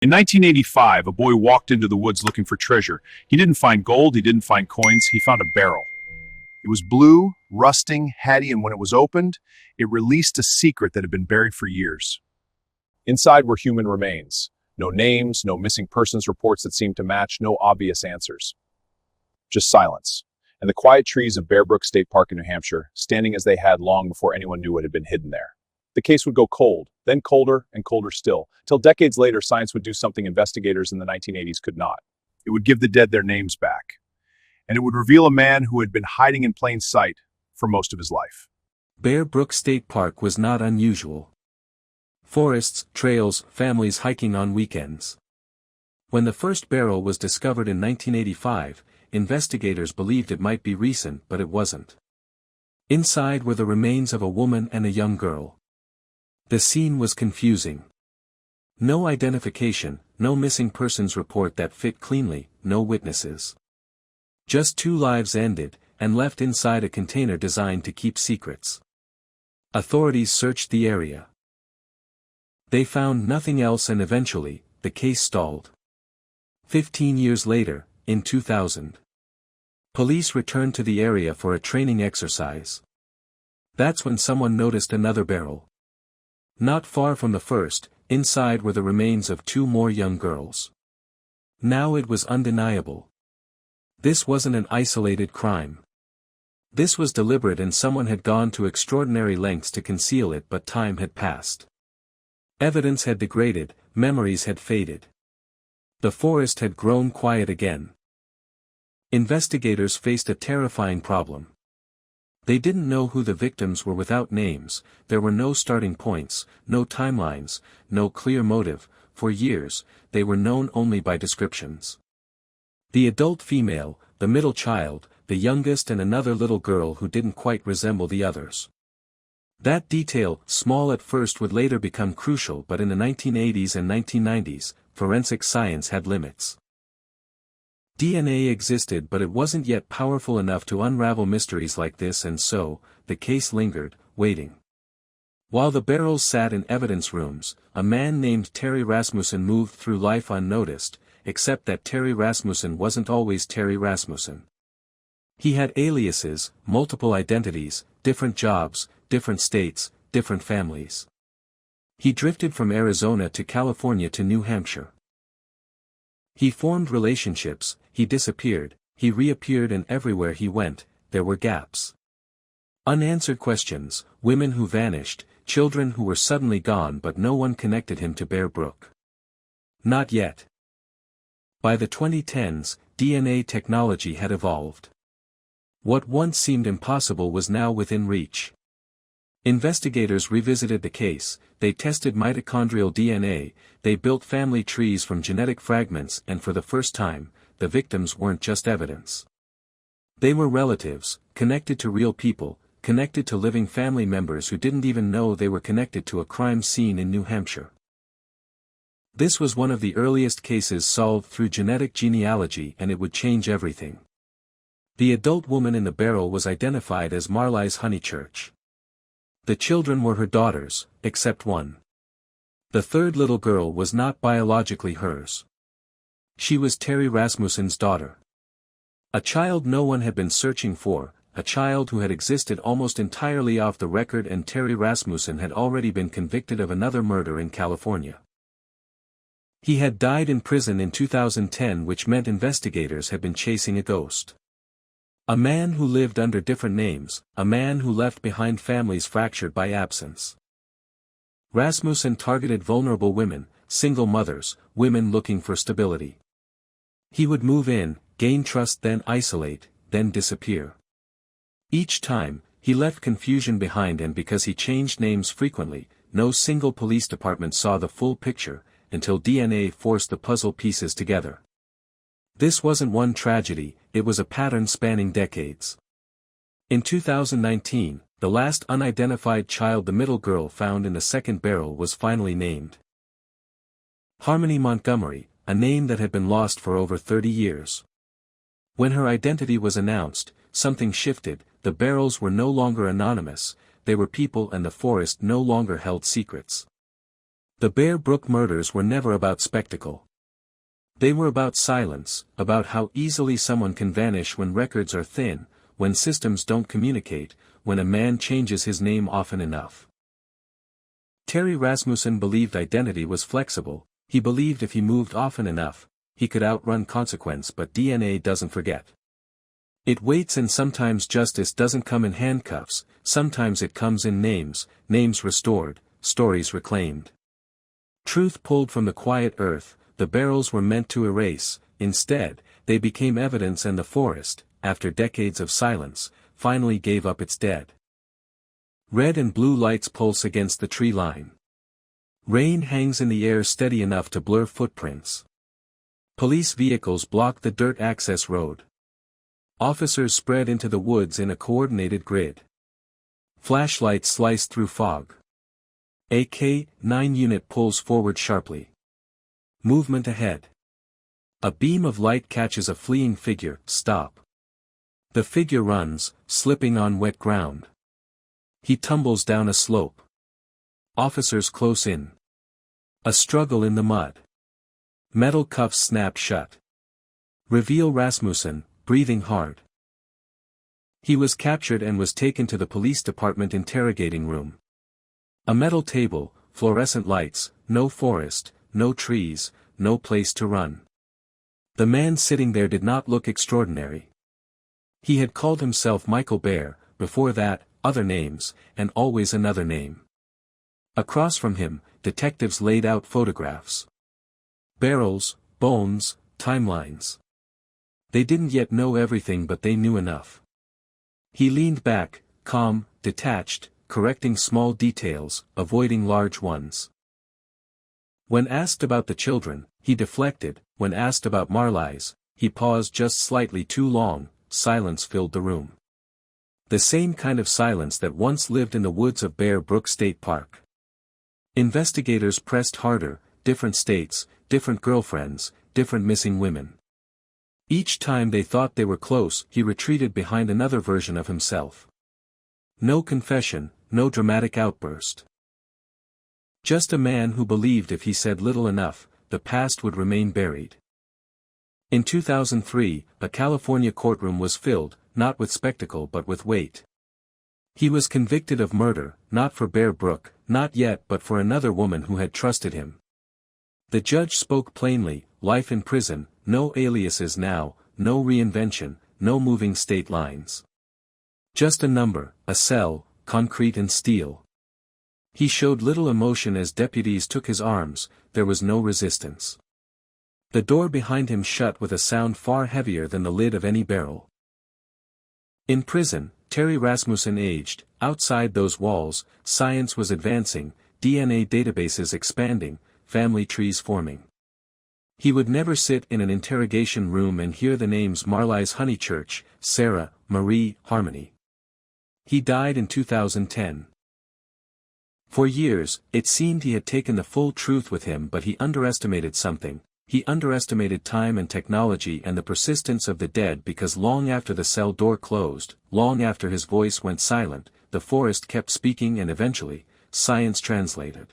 In 1985, a boy walked into the woods looking for treasure. He didn't find gold, he didn't find coins, he found a barrel. It was blue, rusting, heady, and when it was opened, it released a secret that had been buried for years. Inside were human remains. No names, no missing persons reports that seemed to match, no obvious answers. Just silence. And the quiet trees of Brook State Park in New Hampshire, standing as they had long before anyone knew what had been hidden there. The case would go cold, then colder and colder still, till decades later science would do something investigators in the 1980s could not. It would give the dead their names back. And it would reveal a man who had been hiding in plain sight for most of his life. Brook State Park was not unusual. Forests, trails, families hiking on weekends. When the first barrel was discovered in 1985, investigators believed it might be recent, but it wasn't. Inside were the remains of a woman and a young girl. The scene was confusing. No identification, no missing persons report that fit cleanly, no witnesses. Just two lives ended, and left inside a container designed to keep secrets. Authorities searched the area. They found nothing else and eventually, the case stalled. 15 years later, in 2000. Police returned to the area for a training exercise. That's when someone noticed another barrel. Not far from the first, inside were the remains of two more young girls. Now it was undeniable. This wasn't an isolated crime. This was deliberate and someone had gone to extraordinary lengths to conceal it, but time had passed. Evidence had degraded, memories had faded. The forest had grown quiet again. Investigators faced a terrifying problem. They didn't know who the victims were without names, there were no starting points, no timelines, no clear motive. For years, they were known only by descriptions. The adult female, the middle child, the youngest, and another little girl who didn't quite resemble the others. That detail, small at first, would later become crucial, but in the 1980s and 1990s, forensic science had limits. DNA existed, but it wasn't yet powerful enough to unravel mysteries like this, and so, the case lingered, waiting. While the barrels sat in evidence rooms, a man named Terry Rasmussen moved through life unnoticed, except that Terry Rasmussen wasn't always Terry Rasmussen. He had aliases, multiple identities, different jobs, different states, different families. He drifted from Arizona to California to New Hampshire. He formed relationships, he disappeared, he reappeared, and everywhere he went, there were gaps. Unanswered questions, women who vanished, children who were suddenly gone, but no one connected him to Brook. Not yet. By the 2010s, DNA technology had evolved. What once seemed impossible was now within reach. Investigators revisited the case, they tested mitochondrial DNA, they built family trees from genetic fragments, and for the first time, the victims weren't just evidence. They were relatives, connected to real people, connected to living family members who didn't even know they were connected to a crime scene in New Hampshire. This was one of the earliest cases solved through genetic genealogy, and it would change everything. The adult woman in the barrel was identified as Marlies Honeychurch. The children were her daughters, except one. The third little girl was not biologically hers. She was Terry Rasmussen's daughter. A child no one had been searching for, a child who had existed almost entirely off the record, and Terry Rasmussen had already been convicted of another murder in California. He had died in prison in 2010, which meant investigators had been chasing a ghost. A man who lived under different names, a man who left behind families fractured by absence. Rasmussen targeted vulnerable women, single mothers, women looking for stability. He would move in, gain trust, then isolate, then disappear. Each time, he left confusion behind, and because he changed names frequently, no single police department saw the full picture, until DNA forced the puzzle pieces together. This wasn't one tragedy, it was a pattern spanning decades. In 2019, the last unidentified child, the middle girl found in the second barrel, was finally named Harmony Montgomery, a name that had been lost for over 30 years. When her identity was announced, something shifted. The barrels were no longer anonymous, they were people, and the forest no longer held secrets. The Bear Brook murders were never about spectacle. They were about silence, about how easily someone can vanish when records are thin, when systems don't communicate, when a man changes his name often enough. Terry Rasmussen believed identity was flexible. He believed if he moved often enough, he could outrun consequence, but DNA doesn't forget. It waits, and sometimes justice doesn't come in handcuffs, sometimes it comes in names, names restored, stories reclaimed. Truth pulled from the quiet earth. The barrels were meant to erase, instead, they became evidence, and the forest, after decades of silence, finally gave up its dead. Red and blue lights pulse against the tree line. Rain hangs in the air steady enough to blur footprints. Police vehicles block the dirt access road. Officers spread into the woods in a coordinated grid. Flashlights slice through fog. A K-9 unit pulls forward sharply. Movement ahead. A beam of light catches a fleeing figure. Stop. The figure runs, slipping on wet ground. He tumbles down a slope. Officers close in. A struggle in the mud. Metal cuffs snap shut. Reveal Rasmussen, breathing hard. He was captured and was taken to the police department interrogating room. A metal table, fluorescent lights, no forest, no trees, no place to run. The man sitting there did not look extraordinary. He had called himself Michael Bear, before that, other names, and always another name. Across from him, detectives laid out photographs. Barrels, bones, timelines. They didn't yet know everything, but they knew enough. He leaned back, calm, detached, correcting small details, avoiding large ones. When asked about the children, he deflected. When asked about Marlies, he paused just slightly too long. Silence filled the room. The same kind of silence that once lived in the woods of Bear Brook State Park. Investigators pressed harder, different states, different girlfriends, different missing women. Each time they thought they were close, he retreated behind another version of himself. No confession, no dramatic outburst. Just a man who believed if he said little enough, the past would remain buried. In 2003, a California courtroom was filled, not with spectacle but with weight. He was convicted of murder, not for Bear Brook, not yet, but for another woman who had trusted him. The judge spoke plainly: life in prison, no aliases now, no reinvention, no moving state lines. Just a number, a cell, concrete and steel. He showed little emotion as deputies took his arms. There was no resistance. The door behind him shut with a sound far heavier than the lid of any barrel. In prison, Terry Rasmussen aged. Outside those walls, science was advancing, DNA databases expanding, family trees forming. He would never sit in an interrogation room and hear the names Marlies Honeychurch, Sarah, Marie, Harmony. He died in 2010. For years, it seemed he had taken the full truth with him, but he underestimated something. He underestimated time and technology and the persistence of the dead, because long after the cell door closed, long after his voice went silent, the forest kept speaking, and eventually, science translated.